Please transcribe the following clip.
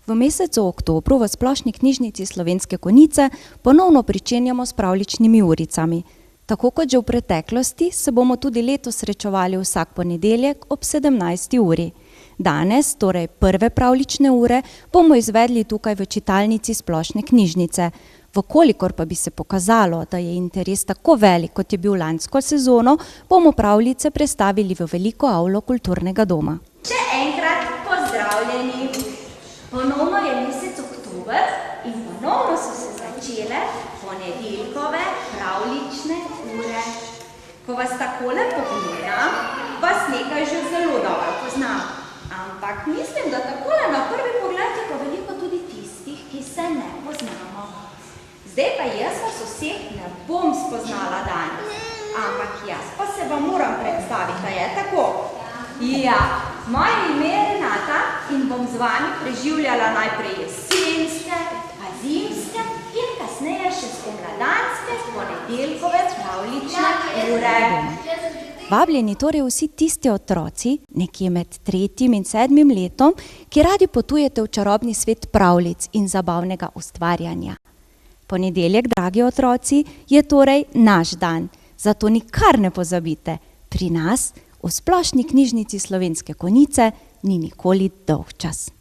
V mesecu oktobru v Splošni knjižnici Slovenske Konjice ponovno pričenjamo s pravljičnimi uricami. Tako kot že v preteklosti se bomo tudi letos srečevali vsak ponedeljek ob 17. uri. Danes, torej prve pravljične ure, bomo izvedli tukaj v čitalnici Splošne knjižnice. Vkolikor pa bi se pokazalo, da je interes tako velik, kot je bil lansko sezono, bomo pravljice prestavili v veliko avlo kulturnega doma. Še enkrat pozdravljeni! Ponovno je mesec oktober in ponovno so se začele ponedeljkove pravljične ure. Ko vas takole pogledam, vas nekaj že zelo dobro poznam. Ampak mislim, da takole na prvi pogled je pa veliko tudi tistih, ki se ne poznamo. Zdaj pa jaz vas vseh ne bom spoznala danes, ampak jaz pa se vam moram predstaviti, a je tako? Ja, moje ime je Renata in bom z vami preživljala najprej jesenske, pa zimske in kasneje še spomladanske ponedeljkove pravljične ure. Vabljeni torej vsi tisti otroci, nekje med 3. in 7. letom, ki radi potujete v čarobni svet pravljic in zabavnega ustvarjanja. Ponedeljek, dragi otroci, je torej naš dan, zato nikar ne pozabite, pri nas v Splošni knjižnici Slovenske Konjice ni nikoli dolgčas.